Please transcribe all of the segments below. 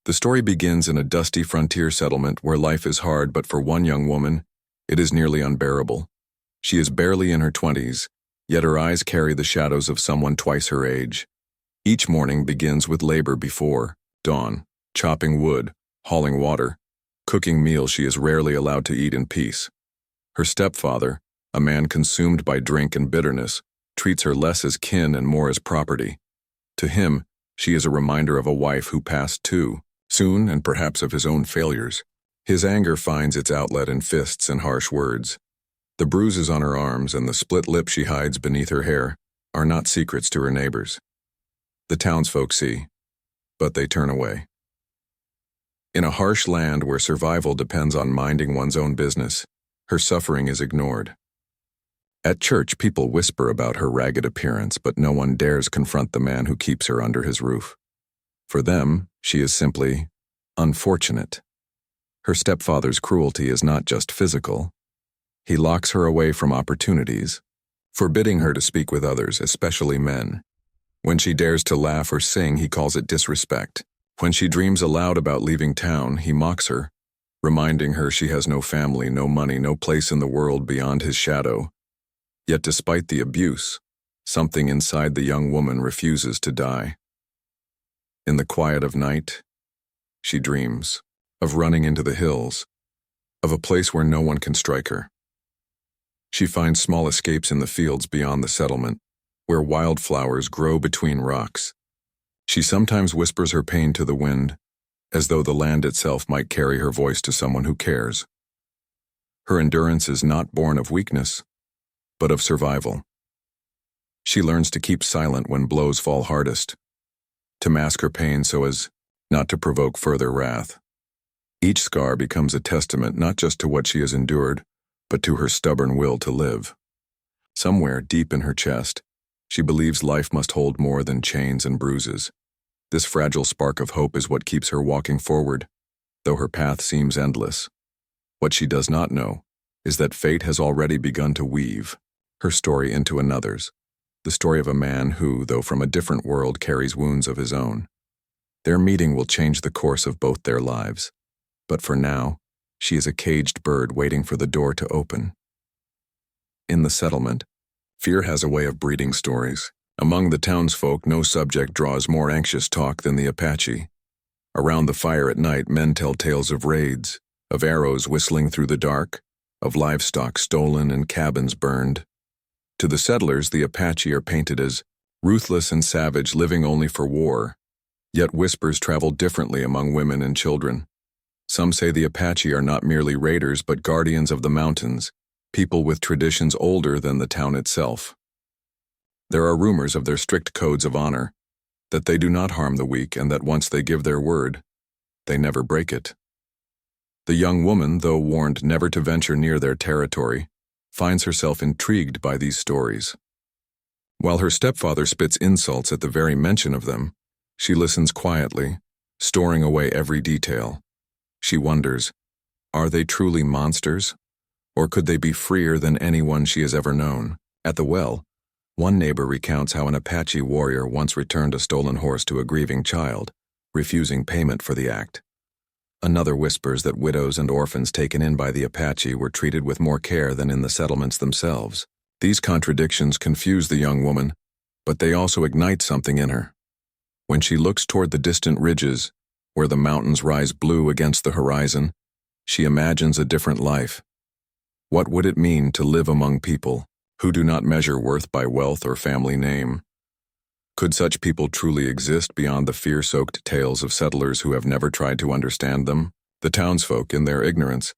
The story begins in a dusty frontier settlement where life is hard, but for one young woman, it is nearly unbearable. She is barely in her 20s, yet her eyes carry the shadows of someone twice her age. Each morning begins with labor before dawn, chopping wood, hauling water, cooking meals she is rarely allowed to eat in peace. Her stepfather, a man consumed by drink and bitterness, treats her less as kin and more as property. To him, she is a reminder of a wife who passed too soon, and perhaps of his own failures. His anger finds its outlet in fists and harsh words. The bruises on her arms and the split lip she hides beneath her hair are not secrets to her neighbors. The townsfolk see, but they turn away. In a harsh land where survival depends on minding one's own business, her suffering is ignored. At church, people whisper about her ragged appearance, but no one dares confront the man who keeps her under his roof. For them, she is simply unfortunate. Her stepfather's cruelty is not just physical. He locks her away from opportunities, forbidding her to speak with others, especially men. When she dares to laugh or sing, he calls it disrespect. When she dreams aloud about leaving town, he mocks her, reminding her she has no family, no money, no place in the world beyond his shadow. Yet despite the abuse, something inside the young woman refuses to die. In the quiet of night, she dreams of running into the hills, of a place where no one can strike her. She finds small escapes in the fields beyond the settlement, where wildflowers grow between rocks. She sometimes whispers her pain to the wind, as though the land itself might carry her voice to someone who cares. Her endurance is not born of weakness, but of survival. She learns to keep silent when blows fall hardest, to mask her pain so as not to provoke further wrath. Each scar becomes a testament not just to what she has endured, but to her stubborn will to live. Somewhere deep in her chest, she believes life must hold more than chains and bruises. This fragile spark of hope is what keeps her walking forward, though her path seems endless. What she does not know is that fate has already begun to weave her story into another's, the story of a man who, though from a different world, carries wounds of his own. Their meeting will change the course of both their lives, but for now, she is a caged bird waiting for the door to open. In the settlement, fear has a way of breeding stories. Among the townsfolk, no subject draws more anxious talk than the Apache. Around the fire at night, men tell tales of raids, of arrows whistling through the dark, of livestock stolen and cabins burned. To the settlers, the Apache are painted as ruthless and savage, living only for war. Yet whispers travel differently among women and children. Some say the Apache are not merely raiders but guardians of the mountains, people with traditions older than the town itself. There are rumors of their strict codes of honor, that they do not harm the weak and that once they give their word, they never break it. The young woman, though warned never to venture near their territory, finds herself intrigued by these stories. While her stepfather spits insults at the very mention of them, she listens quietly, storing away every detail. She wonders, are they truly monsters? Or could they be freer than anyone she has ever known? At the well, one neighbor recounts how an Apache warrior once returned a stolen horse to a grieving child, refusing payment for the act. Another whispers that widows and orphans taken in by the Apache were treated with more care than in the settlements themselves. These contradictions confuse the young woman, but they also ignite something in her. When she looks toward the distant ridges, where the mountains rise blue against the horizon, she imagines a different life. What would it mean to live among people who do not measure worth by wealth or family name? Could such people truly exist beyond the fear-soaked tales of settlers who have never tried to understand them? The townsfolk, in their ignorance,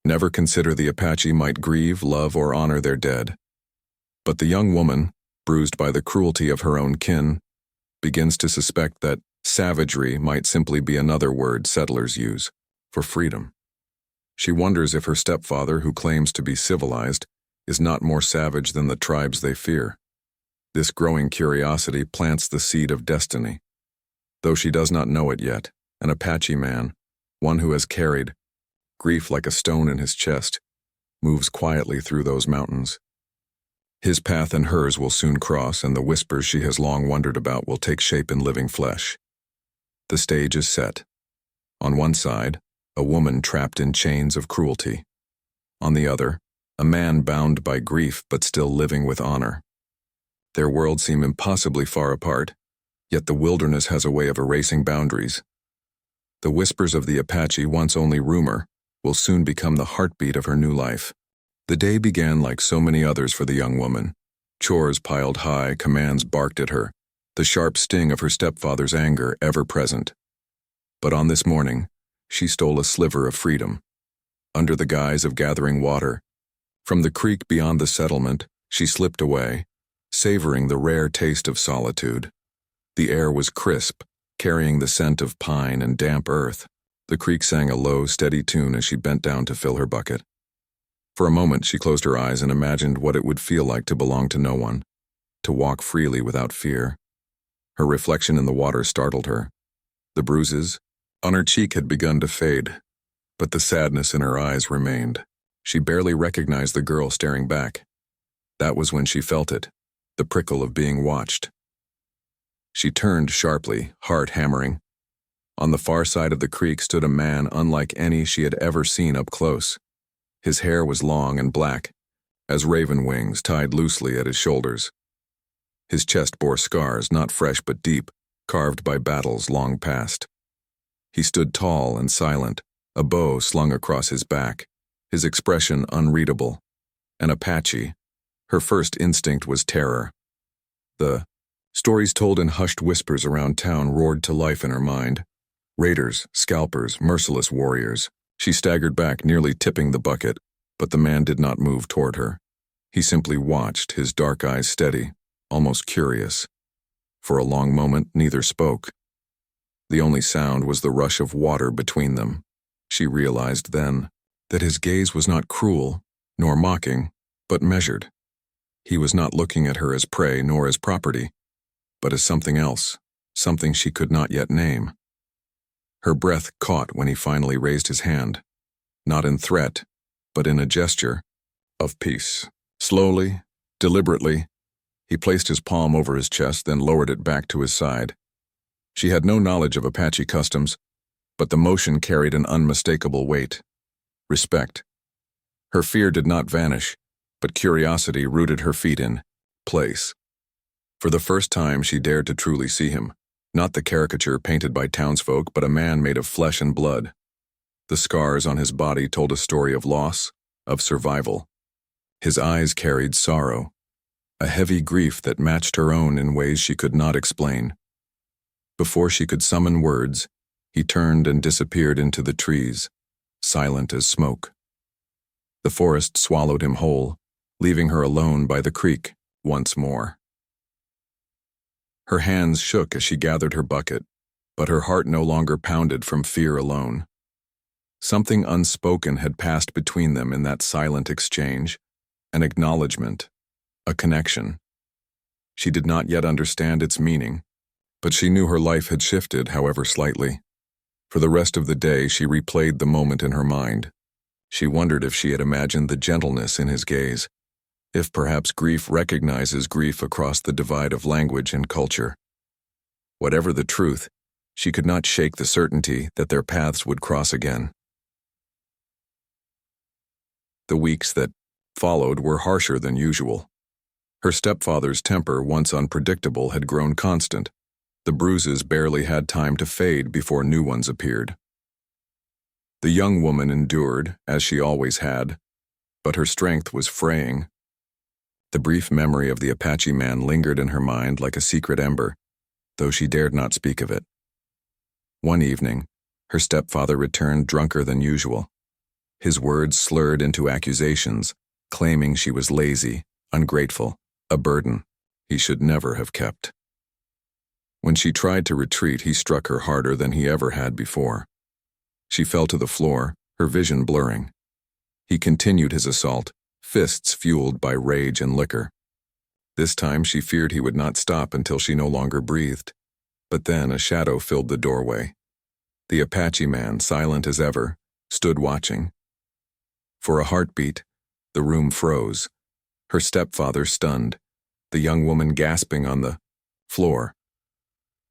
never consider the Apache might grieve, love, or honor their dead. But the young woman, bruised by the cruelty of her own kin, begins to suspect that savagery might simply be another word settlers use for freedom. She wonders if her stepfather, who claims to be civilized, is not more savage than the tribes they fear. This growing curiosity plants the seed of destiny. Though she does not know it yet, an Apache man, one who has carried grief like a stone in his chest, moves quietly through those mountains. His path and hers will soon cross, and the whispers she has long wondered about will take shape in living flesh. The stage is set. On one side, a woman trapped in chains of cruelty. On the other, a man bound by grief but still living with honor. Their worlds seem impossibly far apart, yet the wilderness has a way of erasing boundaries. The whispers of the Apache, once only rumor, will soon become the heartbeat of her new life. The day began like so many others for the young woman. Chores piled high, commands barked at her, the sharp sting of her stepfather's anger ever present. But on this morning, she stole a sliver of freedom. Under the guise of gathering water, from the creek beyond the settlement, she slipped away, savoring the rare taste of solitude. The air was crisp, carrying the scent of pine and damp earth. The creek sang a low, steady tune as she bent down to fill her bucket. For a moment, she closed her eyes and imagined what it would feel like to belong to no one, to walk freely without fear. Her reflection in the water startled her. The bruises on her cheek had begun to fade, but the sadness in her eyes remained. She barely recognized the girl staring back. That was when she felt it, the prickle of being watched. She turned sharply, heart hammering. On the far side of the creek stood a man unlike any she had ever seen up close. His hair was long and black, as raven wings tied loosely at his shoulders. His chest bore scars, not fresh but deep, carved by battles long past. He stood tall and silent, a bow slung across his back, his expression unreadable. An Apache. Her first instinct was terror. The stories told in hushed whispers around town roared to life in her mind. Raiders, scalpers, merciless warriors. She staggered back, nearly tipping the bucket, but the man did not move toward her. He simply watched, his dark eyes steady, almost curious. For a long moment, neither spoke. The only sound was the rush of water between them. She realized then that his gaze was not cruel, nor mocking, but measured. He was not looking at her as prey nor as property, but as something else, something she could not yet name. Her breath caught when he finally raised his hand, not in threat, but in a gesture of peace. Slowly, deliberately, he placed his palm over his chest, then lowered it back to his side. She had no knowledge of Apache customs, but the motion carried an unmistakable weight. Respect. Her fear did not vanish, but curiosity rooted her feet in place. For the first time, she dared to truly see him, not the caricature painted by townsfolk, but a man made of flesh and blood. The scars on his body told a story of loss, of survival. His eyes carried sorrow, a heavy grief that matched her own in ways she could not explain. Before she could summon words, he turned and disappeared into the trees, silent as smoke. The forest swallowed him whole, leaving her alone by the creek once more. Her hands shook as she gathered her bucket, but her heart no longer pounded from fear alone. Something unspoken had passed between them in that silent exchange, an acknowledgement, a connection. She did not yet understand its meaning, but she knew her life had shifted, however slightly. For the rest of the day, she replayed the moment in her mind. She wondered if she had imagined the gentleness in his gaze, if perhaps grief recognizes grief across the divide of language and culture. Whatever the truth, she could not shake the certainty that their paths would cross again. The weeks that followed were harsher than usual. Her stepfather's temper, once unpredictable, had grown constant. The bruises barely had time to fade before new ones appeared. The young woman endured, as she always had, but her strength was fraying. The brief memory of the Apache man lingered in her mind like a secret ember, though she dared not speak of it. One evening, her stepfather returned drunker than usual. His words slurred into accusations, claiming she was lazy, ungrateful, a burden he should never have kept. When she tried to retreat, he struck her harder than he ever had before. She fell to the floor, her vision blurring. He continued his assault, fists fueled by rage and liquor. This time she feared he would not stop until she no longer breathed. But then a shadow filled the doorway. The Apache man, silent as ever, stood watching. For a heartbeat, the room froze. Her stepfather stunned, the young woman gasping on the floor.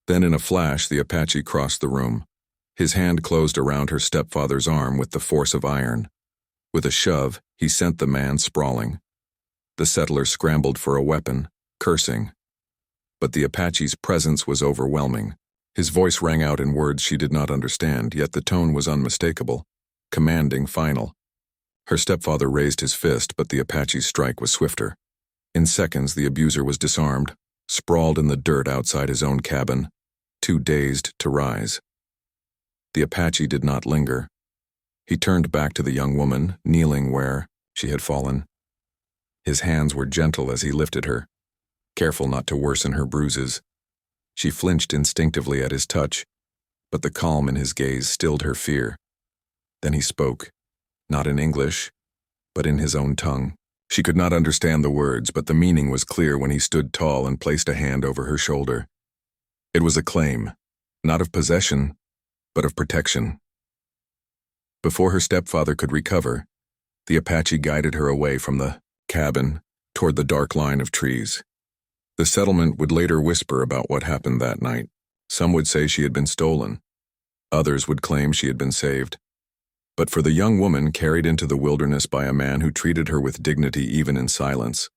Then in a flash, the Apache crossed the room, His hand closed around her stepfather's arm with the force of iron. With a shove, he sent the man sprawling. The settler scrambled for a weapon, cursing. But the Apache's presence was overwhelming. His voice rang out in words she did not understand, yet the tone was unmistakable, commanding, final. Her stepfather raised his fist, but the Apache's strike was swifter. In seconds, the abuser was disarmed, sprawled in the dirt outside his own cabin, too dazed to rise. The Apache did not linger. He turned back to the young woman, kneeling where she had fallen. His hands were gentle as he lifted her, careful not to worsen her bruises. She flinched instinctively at his touch, but the calm in his gaze stilled her fear. Then he spoke, not in English, but in his own tongue. She could not understand the words, but the meaning was clear when he stood tall and placed a hand over her shoulder. It was a claim, not of possession, but of protection. Before her stepfather could recover, the Apache guided her away from the cabin toward the dark line of trees. The settlement would later whisper about what happened that night. Some would say she had been stolen. Others would claim she had been saved. But for the young woman carried into the wilderness by a man who treated her with dignity even in silence,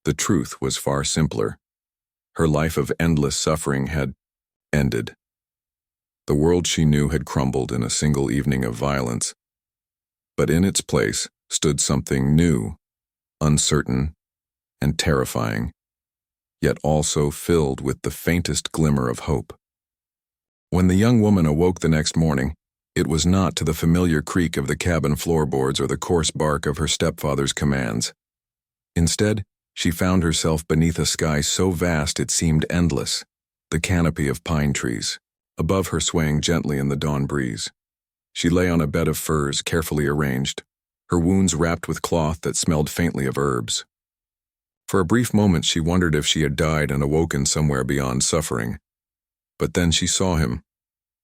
the truth was far simpler. Her life of endless suffering had ended. The world she knew had crumbled in a single evening of violence. But in its place stood something new, uncertain, and terrifying, yet also filled with the faintest glimmer of hope. When the young woman awoke the next morning, it was not to the familiar creak of the cabin floorboards or the coarse bark of her stepfather's commands. Instead, she found herself beneath a sky so vast it seemed endless, the canopy of pine trees, above her swaying gently in the dawn breeze. She lay on a bed of furs carefully arranged, her wounds wrapped with cloth that smelled faintly of herbs. For a brief moment she wondered if she had died and awoken somewhere beyond suffering. But then she saw him,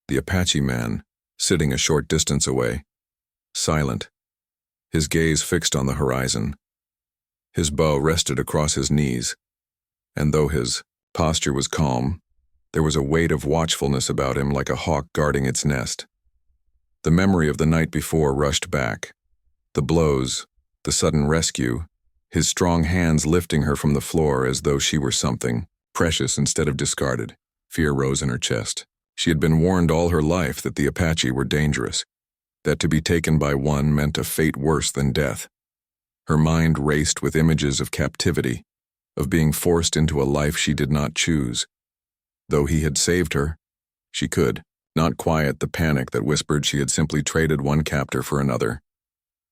the Apache man, sitting a short distance away, silent, his gaze fixed on the horizon. His bow rested across his knees, and though his posture was calm, there was a weight of watchfulness about him like a hawk guarding its nest. The memory of the night before rushed back. The blows, the sudden rescue, his strong hands lifting her from the floor as though she were something precious instead of discarded. Fear rose in her chest. She had been warned all her life that the Apache were dangerous, that to be taken by one meant a fate worse than death. Her mind raced with images of captivity, of being forced into a life she did not choose. Though he had saved her, she could not quiet the panic that whispered she had simply traded one captor for another.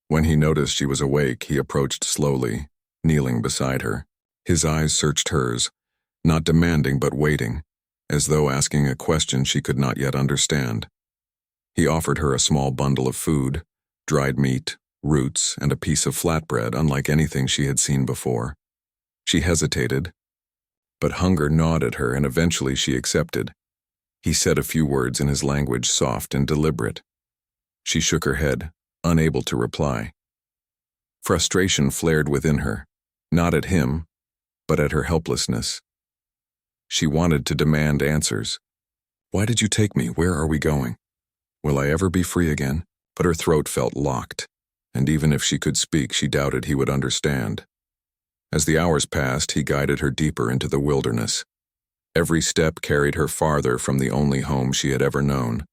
When he noticed she was awake, he approached slowly, kneeling beside her. His eyes searched hers, not demanding but waiting, as though asking a question she could not yet understand. He offered her a small bundle of food, dried meat, roots, and a piece of flatbread unlike anything she had seen before. She hesitated, but hunger gnawed at her and eventually she accepted. He said a few words in his language, soft and deliberate. She shook her head, unable to reply. Frustration flared within her, not at him, but at her helplessness. She wanted to demand answers. Why did you take me? Where are we going? Will I ever be free again? But her throat felt locked, and even if she could speak, she doubted he would understand. As the hours passed, he guided her deeper into the wilderness. Every step carried her farther from the only home she had ever known,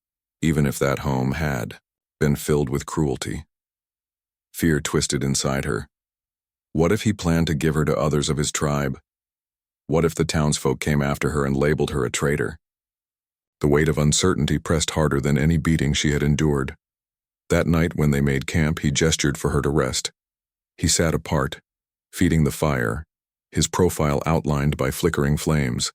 even if that home had been filled with cruelty. Fear twisted inside her. What if he planned to give her to others of his tribe? What if the townsfolk came after her and labeled her a traitor? The weight of uncertainty pressed harder than any beating she had endured. That night when they made camp, he gestured for her to rest. He sat apart, feeding the fire, his profile outlined by flickering flames.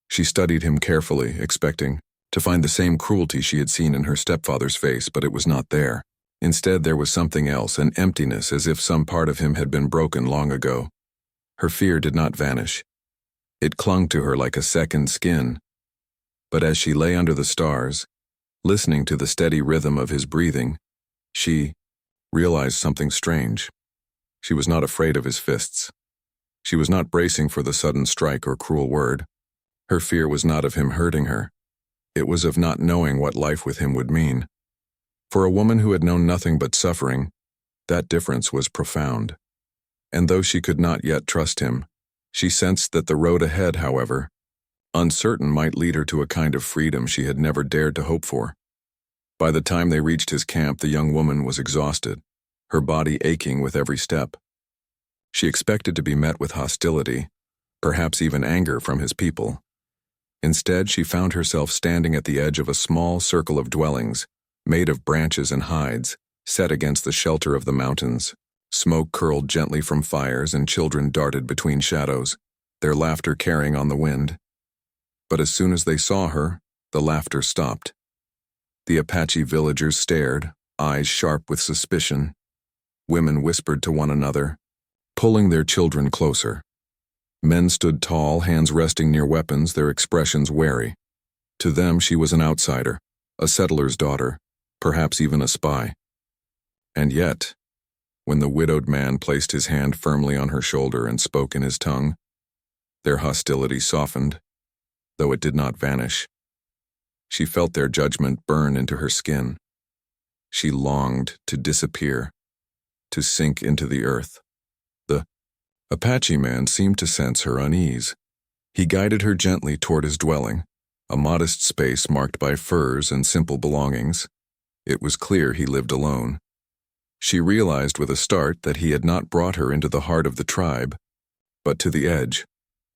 She studied him carefully, expecting to find the same cruelty she had seen in her stepfather's face, but it was not there. Instead, there was something else, an emptiness, as if some part of him had been broken long ago. Her fear did not vanish. It clung to her like a second skin. But as she lay under the stars, listening to the steady rhythm of his breathing, she realized something strange. She was not afraid of his fists. She was not bracing for the sudden strike or cruel word. Her fear was not of him hurting her. It was of not knowing what life with him would mean. For a woman who had known nothing but suffering, that difference was profound. And though she could not yet trust him, she sensed that the road ahead, however, uncertain, might lead her to a kind of freedom she had never dared to hope for. By the time they reached his camp, the young woman was exhausted, her body aching with every step. She expected to be met with hostility, perhaps even anger from his people. Instead, she found herself standing at the edge of a small circle of dwellings, made of branches and hides, set against the shelter of the mountains. Smoke curled gently from fires and children darted between shadows, their laughter carrying on the wind. But as soon as they saw her, the laughter stopped. The Apache villagers stared, eyes sharp with suspicion. Women whispered to one another, pulling their children closer. Men stood tall, hands resting near weapons, their expressions wary. To them she was an outsider, a settler's daughter, perhaps even a spy. And yet, when the widowed man placed his hand firmly on her shoulder and spoke in his tongue, their hostility softened, though it did not vanish. She felt their judgment burn into her skin. She longed to disappear, to sink into the earth. The Apache man seemed to sense her unease. He guided her gently toward his dwelling, a modest space marked by furs and simple belongings. It was clear he lived alone. She realized with a start that he had not brought her into the heart of the tribe, but to the edge,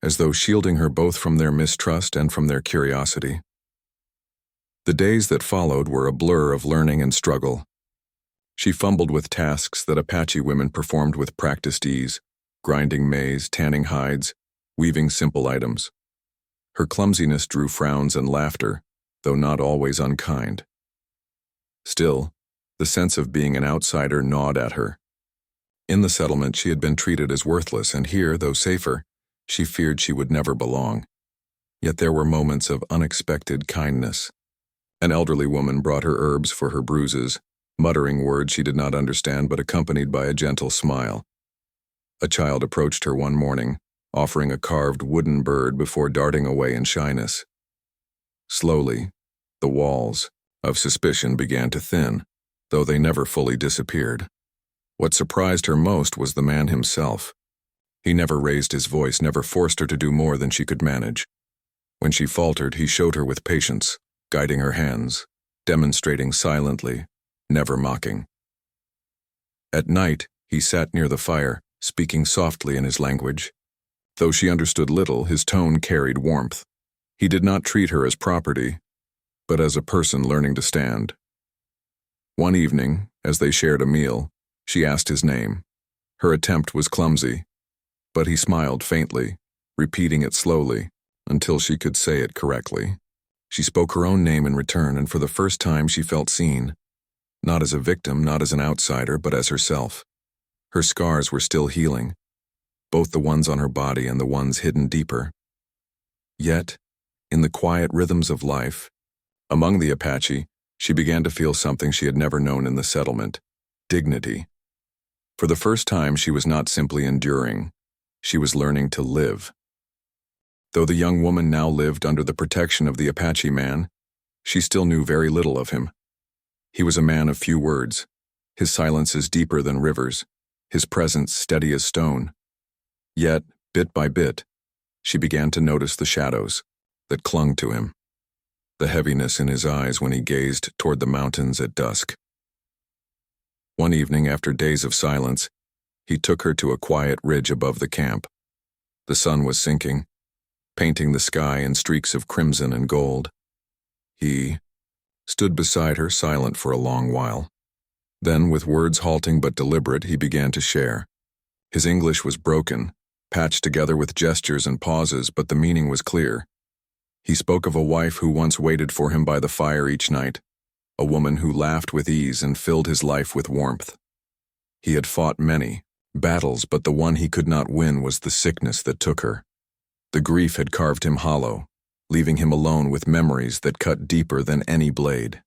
as though shielding her both from their mistrust and from their curiosity. The days that followed were a blur of learning and struggle. She fumbled with tasks that Apache women performed with practiced ease, grinding maize, tanning hides, weaving simple items. Her clumsiness drew frowns and laughter, though not always unkind. Still, the sense of being an outsider gnawed at her. In the settlement, she had been treated as worthless, and here, though safer, she feared she would never belong. Yet there were moments of unexpected kindness. An elderly woman brought her herbs for her bruises, muttering words she did not understand but accompanied by a gentle smile. A child approached her one morning, offering a carved wooden bird before darting away in shyness. Slowly, the walls of suspicion began to thin, though they never fully disappeared. What surprised her most was the man himself. He never raised his voice, never forced her to do more than she could manage. When she faltered, he showed her with patience, guiding her hands, demonstrating silently, never mocking. At night, he sat near the fire, speaking softly in his language. Though she understood little, his tone carried warmth. He did not treat her as property, but as a person learning to stand. One evening, as they shared a meal, she asked his name. Her attempt was clumsy, but he smiled faintly, repeating it slowly, until she could say it correctly. She spoke her own name in return, and for the first time she felt seen. Not as a victim, not as an outsider, but as herself. Her scars were still healing, both the ones on her body and the ones hidden deeper. Yet, in the quiet rhythms of life, among the Apache, she began to feel something she had never known in the settlement: dignity. For the first time, she was not simply enduring, she was learning to live. Though the young woman now lived under the protection of the Apache man, she still knew very little of him. He was a man of few words, his silences deeper than rivers, his presence steady as stone. Yet, bit by bit, she began to notice the shadows that clung to him, the heaviness in his eyes when he gazed toward the mountains at dusk. One evening, after days of silence, he took her to a quiet ridge above the camp. The sun was sinking, painting the sky in streaks of crimson and gold. He stood beside her, silent for a long while. Then, with words halting but deliberate, he began to share. His English was broken, patched together with gestures and pauses, but the meaning was clear. He spoke of a wife who once waited for him by the fire each night, a woman who laughed with ease and filled his life with warmth. He had fought many battles, but the one he could not win was the sickness that took her. The grief had carved him hollow, leaving him alone with memories that cut deeper than any blade.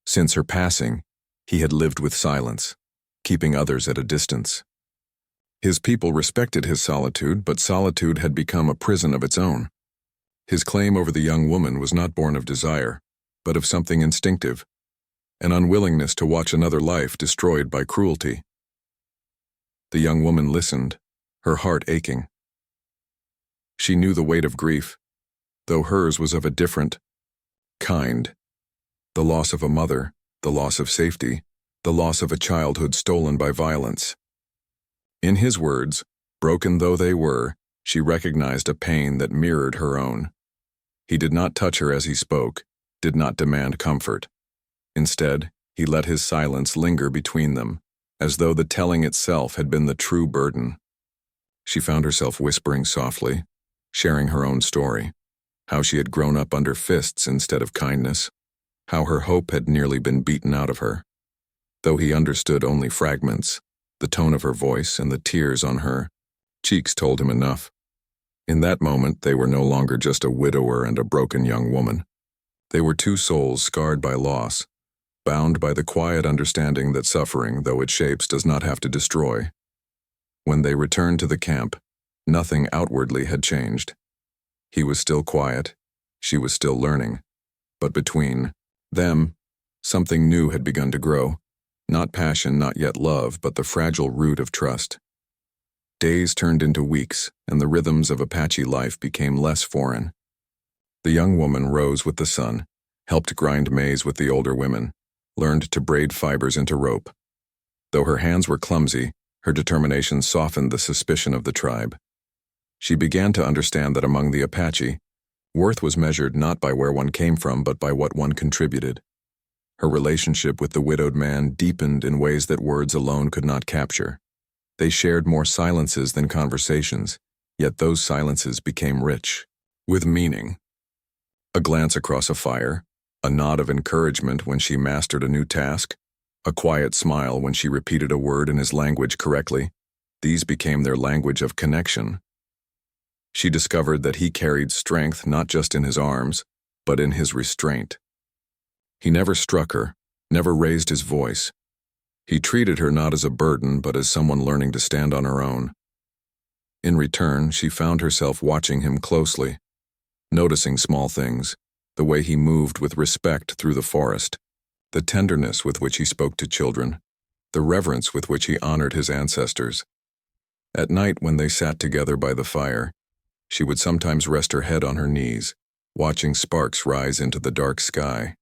Since her passing, he had lived with silence, keeping others at a distance. His people respected his solitude, but solitude had become a prison of its own. His claim over the young woman was not born of desire, but of something instinctive, an unwillingness to watch another life destroyed by cruelty. The young woman listened, her heart aching. She knew the weight of grief, though hers was of a different kind. The loss of a mother, the loss of safety, the loss of a childhood stolen by violence. In his words, broken though they were, she recognized a pain that mirrored her own. He did not touch her as he spoke, did not demand comfort. Instead, he let his silence linger between them, as though the telling itself had been the true burden. She found herself whispering softly, sharing her own story, how she had grown up under fists instead of kindness, how her hope had nearly been beaten out of her. Though he understood only fragments, the tone of her voice and the tears on her cheeks told him enough. In that moment, they were no longer just a widower and a broken young woman. They were two souls scarred by loss, bound by the quiet understanding that suffering, though it shapes, does not have to destroy. When they returned to the camp, nothing outwardly had changed. He was still quiet, she was still learning, but between them, something new had begun to grow, not passion, not yet love, but the fragile root of trust. Days turned into weeks, and the rhythms of Apache life became less foreign. The young woman rose with the sun, helped grind maize with the older women, learned to braid fibers into rope. Though her hands were clumsy, her determination softened the suspicion of the tribe. She began to understand that among the Apache, worth was measured not by where one came from, but by what one contributed. Her relationship with the widowed man deepened in ways that words alone could not capture. They shared more silences than conversations, yet those silences became rich, with meaning. A glance across a fire, a nod of encouragement when she mastered a new task, a quiet smile when she repeated a word in his language correctly, these became their language of connection. She discovered that he carried strength not just in his arms, but in his restraint. He never struck her, never raised his voice. He treated her not as a burden, but as someone learning to stand on her own. In return, she found herself watching him closely, noticing small things, the way he moved with respect through the forest, the tenderness with which he spoke to children, the reverence with which he honored his ancestors. At night, when they sat together by the fire, she would sometimes rest her head on her knees, watching sparks rise into the dark sky.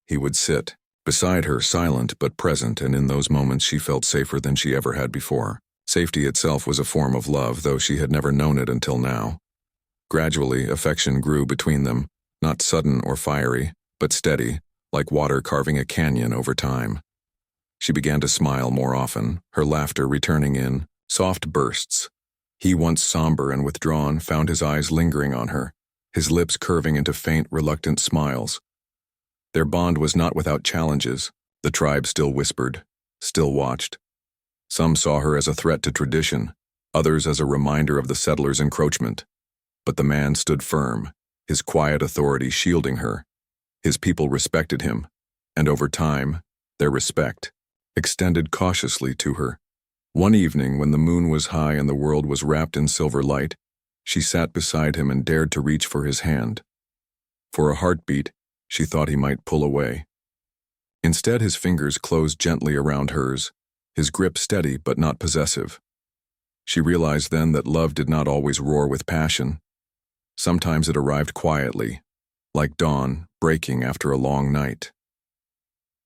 He would sit beside her, silent but present, and in those moments she felt safer than she ever had before. Safety itself was a form of love, though she had never known it until now. Gradually, affection grew between them, not sudden or fiery, but steady, like water carving a canyon over time. She began to smile more often, her laughter returning in soft bursts. He, once somber and withdrawn, found his eyes lingering on her, his lips curving into faint, reluctant smiles. Their bond was not without challenges. The tribe still whispered, still watched. Some saw her as a threat to tradition, others as a reminder of the settlers' encroachment. But the man stood firm, his quiet authority shielding her. His people respected him, and over time, their respect extended cautiously to her. One evening, when the moon was high and the world was wrapped in silver light, she sat beside him and dared to reach for his hand. For a heartbeat, she thought he might pull away. Instead, his fingers closed gently around hers, his grip steady but not possessive. She realized then that love did not always roar with passion. Sometimes it arrived quietly, like dawn breaking after a long night.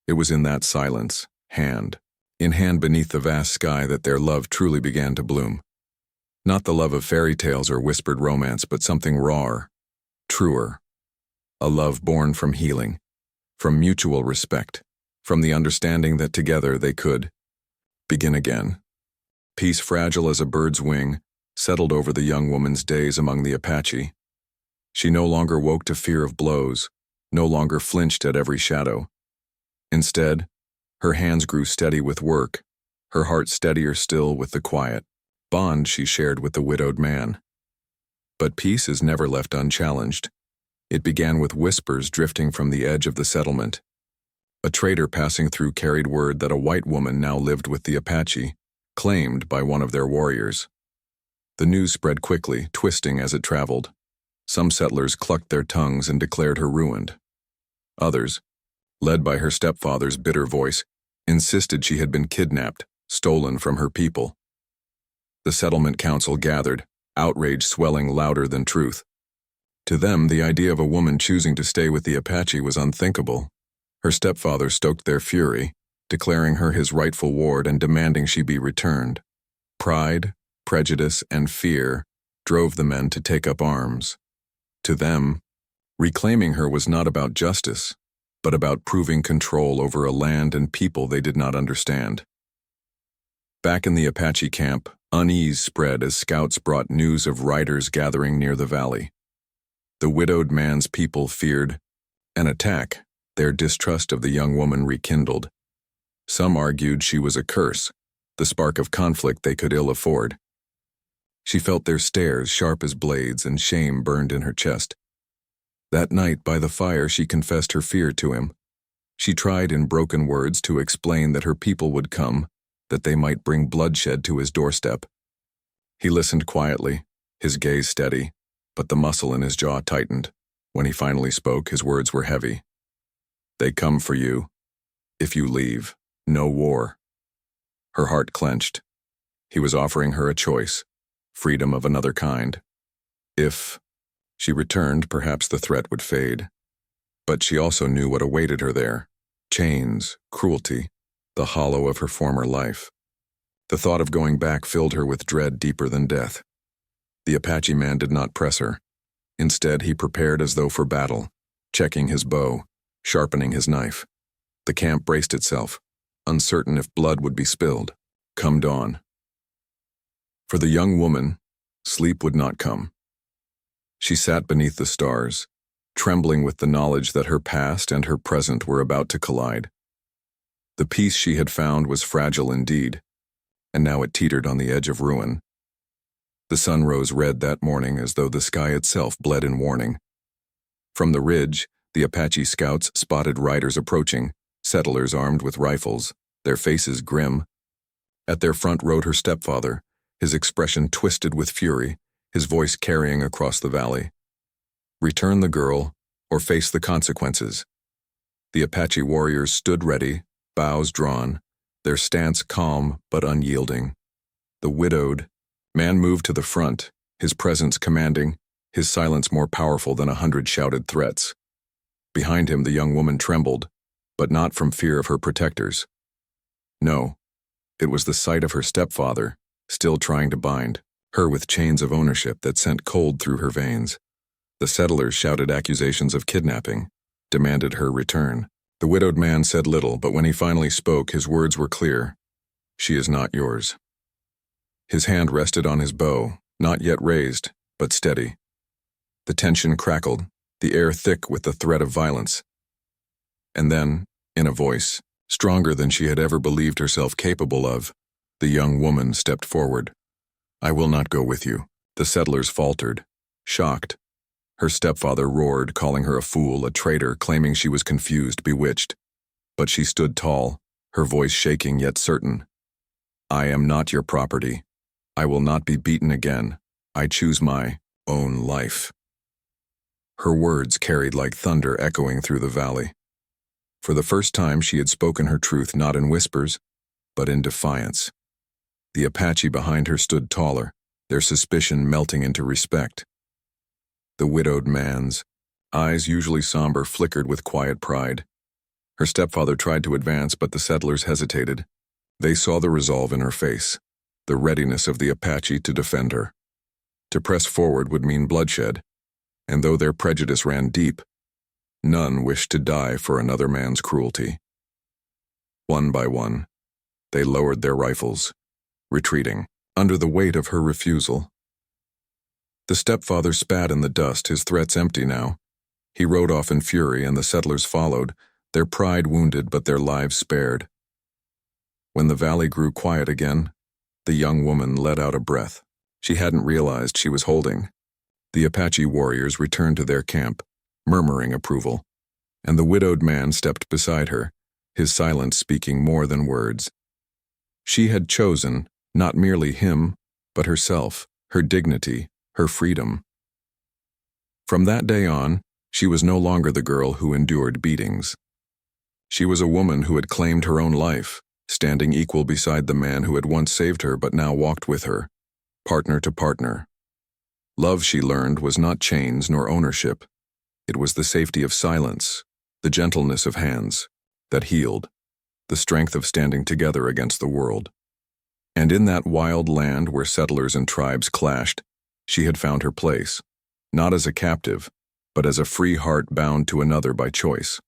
It was in that silence, hand in hand beneath the vast sky, that their love truly began to bloom. Not the love of fairy tales or whispered romance, but something rawer, truer. A love born from healing, from mutual respect, from the understanding that together they could begin again. Peace, fragile as a bird's wing, settled over the young woman's days among the Apache. She no longer woke to fear of blows, no longer flinched at every shadow. Instead, her hands grew steady with work, her heart steadier still with the quiet bond she shared with the widowed man. But peace is never left unchallenged. It began with whispers drifting from the edge of the settlement. A trader passing through carried word that a white woman now lived with the Apache, claimed by one of their warriors. The news spread quickly, twisting as it traveled. Some settlers clucked their tongues and declared her ruined. Others, led by her stepfather's bitter voice, insisted she had been kidnapped, stolen from her people. The settlement council gathered, outrage swelling louder than truth. To them, the idea of a woman choosing to stay with the Apache was unthinkable. Her stepfather stoked their fury, declaring her his rightful ward and demanding she be returned. Pride, prejudice, and fear drove the men to take up arms. To them, reclaiming her was not about justice, but about proving control over a land and people they did not understand. Back in the Apache camp, unease spread as scouts brought news of riders gathering near the valley. The widowed man's people feared an attack. Their distrust of the young woman rekindled. Some argued she was a curse, the spark of conflict they could ill afford. She felt their stares sharp as blades, and shame burned in her chest. That night by the fire she confessed her fear to him. She tried in broken words to explain that her people would come, that they might bring bloodshed to his doorstep. He listened quietly, his gaze steady, but the muscle in his jaw tightened. When he finally spoke, his words were heavy. "They come for you. If you leave, no war." Her heart clenched. He was offering her a choice, freedom of another kind. If she returned, perhaps the threat would fade. But she also knew what awaited her there: chains, cruelty, the hollow of her former life. The thought of going back filled her with dread deeper than death. The Apache man did not press her. Instead, he prepared as though for battle, checking his bow, sharpening his knife. The camp braced itself, uncertain if blood would be spilled. Come dawn. For the young woman, sleep would not come. She sat beneath the stars, trembling with the knowledge that her past and her present were about to collide. The peace she had found was fragile indeed, and now it teetered on the edge of ruin. The sun rose red that morning as though the sky itself bled in warning. From the ridge, the Apache scouts spotted riders approaching, settlers armed with rifles, their faces grim. At their front rode her stepfather, his expression twisted with fury, his voice carrying across the valley. Return the girl, or face the consequences. The Apache warriors stood ready, bows drawn, their stance calm but unyielding. The widowed man moved to the front, his presence commanding, his silence more powerful than 100 shouted threats. Behind him, the young woman trembled, but not from fear of her protectors. No, it was the sight of her stepfather, still trying to bind her with chains of ownership that sent cold through her veins. The settlers shouted accusations of kidnapping, demanded her return. The widowed man said little, but when he finally spoke, his words were clear. "She is not yours." His hand rested on his bow, not yet raised, but steady. The tension crackled, the air thick with the threat of violence. And then, in a voice, stronger than she had ever believed herself capable of, the young woman stepped forward. "I will not go with you." The settlers faltered, shocked. Her stepfather roared, calling her a fool, a traitor, claiming she was confused, bewitched. But she stood tall, her voice shaking yet certain. "I am not your property. I will not be beaten again. I choose my own life." Her words carried like thunder echoing through the valley. For the first time she had spoken her truth not in whispers, but in defiance. The Apache behind her stood taller, their suspicion melting into respect. The widowed man's eyes, usually somber, flickered with quiet pride. Her stepfather tried to advance, but the settlers hesitated. They saw the resolve in her face, the readiness of the Apache to defend her. To press forward would mean bloodshed, and though their prejudice ran deep, none wished to die for another man's cruelty. One by one, they lowered their rifles, retreating under the weight of her refusal. The stepfather spat in the dust, his threats empty now. He rode off in fury, and the settlers followed, their pride wounded but their lives spared. When the valley grew quiet again, the young woman let out a breath. She hadn't realized she was holding. The Apache warriors returned to their camp, murmuring approval, and the widowed man stepped beside her, his silence speaking more than words. She had chosen not merely him, but herself, her dignity, her freedom. From that day on, she was no longer the girl who endured beatings. She was a woman who had claimed her own life, standing equal beside the man who had once saved her but now walked with her, partner to partner. Love, she learned, was not chains nor ownership. It was the safety of silence, the gentleness of hands that healed, the strength of standing together against the world. And in that wild land where settlers and tribes clashed, she had found her place, not as a captive, but as a free heart bound to another by choice.